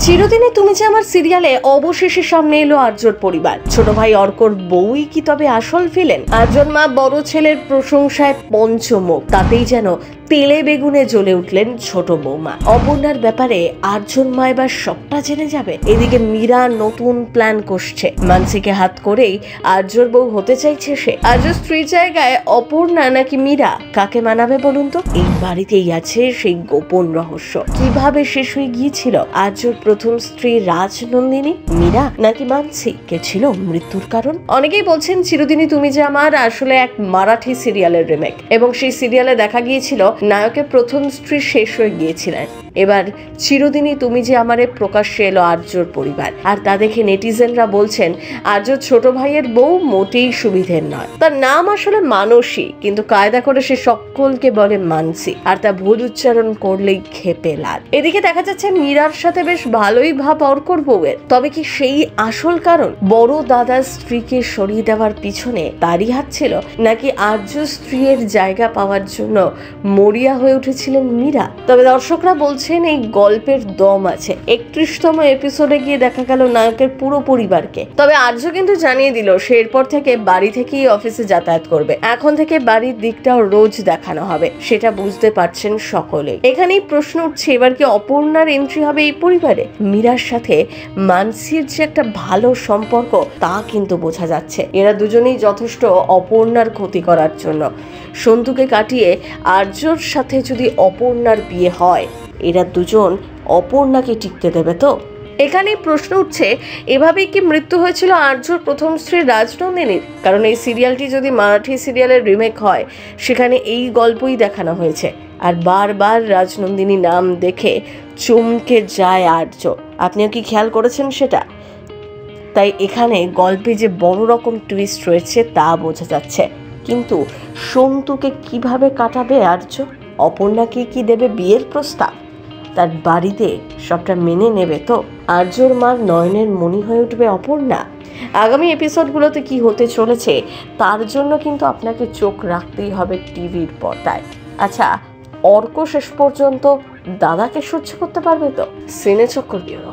চিরদিনই তুমি যে আমার সিরিয়ালে অবশেষে সামনে এলো আর্যর পরিবার। ছোট ভাই অর্কর বউই কি তবে আসল ভিলেন? আর্যর মা বড় ছেলের প্রশংসায় পঞ্চমুখ, তাতেই যেন তেলে বেগুনে জ্বলে উঠলেন ছোট বৌমা। অপর্ণার ব্যাপারে আর্যর মা এবার সবটা জেনে যাবে। এদিকে মীরা নতুন প্ল্যান কষছে, মানসিকে হাত করেই আর্যর বউ হতে চাইছে সে। আর্যর স্ত্রীর জায়গায় অপর্ণা নাকি মীরা, কাকে মানাবে বলুন তো? এই বাড়িতেই আছে সেই গোপন রহস্য। কিভাবে শেষ হয়ে গিয়েছিল আর্যর প্রথম স্ত্রী রাজনন্দিনী? মীরা নাকি মানসি? কে ছিল মৃত্যুর কারণ? অনেকেই বলছেন চিরদিনই তুমি যে আমার আসলে এক মারাঠি সিরিয়ালের রিমেক, এবং সেই সিরিয়ালে দেখা গিয়েছিল নায়কের প্রথম স্ত্রী শেষ হয়ে গিয়েছিলেন। এবার চিরদিনই তুমি যে আমারে প্রকাশ্যে এলো আর্যর পরিবার, আর তা দেখে নেটিজেনরা বলছেন আর্যর ছোট ভাইয়ের বউ মোটেই সুবিধের নয়। তার নাম আসলে মানসী, কিন্তু কায়দা করে সে সকলকে বলে মানসি, আর তা ভুল উচ্চারণ করলেই খেপে লাল। এদিকে দেখা যাচ্ছে মীরার সাথে বেশ ভালোই ভাব অর্কর বউয়ের। তবে কি সেই আসল কারণ? বড় দাদার স্ত্রীকে সরিয়ে দেওয়ার পিছনে তারই হাত ছিল, নাকি আর্য স্ত্রীর জায়গা পাওয়ার জন্য মরিয়া হয়ে উঠেছিলেন মীরা? তবে দর্শকরা বলছেন এই গল্পের দম আছে। 31তম এপিসোডে গিয়ে দেখা গেল নায়কের পুরো পরিবারকে। তবে আর্য কিন্তু জানিয়ে দিল সে এরপর থেকে বাড়ি থেকেই অফিসে যাতায়াত করবে। এখন থেকে বাড়ির দিকটাও রোজ দেখানো হবে, সেটা বুঝতে পারছেন সকলে। এখানেই প্রশ্ন উঠছে, এবার কি অপর্ণার এন্ট্রি হবে এই পরিবারে? মীরার সাথে মানসির যে একটা ভালো সম্পর্ক তা কিন্তু বোঝা যাচ্ছে। এরা দুজনেই যথেষ্ট অপর্ণার ক্ষতি করার জন্য। সন্তুকে কাটিয়ে আর্যর সাথে যদি অপর্ণার বিয়ে হয়, এরা দুজন অপর্ণাকে টিকতে দেবে তো? এখানেই প্রশ্ন উঠছে, এভাবেই কি মৃত্যু হয়েছিল আর্যর প্রথম স্ত্রী রাজনন্দিনীর? কারণ এই সিরিয়ালটি যদি মারাঠি সিরিয়ালের রিমেক হয়, সেখানে এই গল্পই দেখানো হয়েছে, আর বারবার রাজনন্দিনী নাম দেখে চমকে যায় আর্য। আপনিও কি খেয়াল করেছেন সেটা? তাই এখানে গল্পে যে বড় রকম টুইস্ট রয়েছে তা বোঝা যাচ্ছে। কিন্তু সন্তুকে কিভাবে কাটাবে আর্য? অপর্ণাকে কি দেবে বিয়ের প্রস্তাব? তার বাড়িতে সবটা মেনে নেবে তো? আর্যর মার নয়নের মণি হয়ে উঠবে অপর্ণা? আগামী এপিসোডগুলোতে কি হতে চলেছে তার জন্য কিন্তু আপনাকে চোখ রাখতেই হবে টিভির পর্দায়। আচ্ছা, অর্ক শেষ পর্যন্ত দাদাকে সহ্য করতে পারবে তো? সিনে চক্কর ব্যুরো।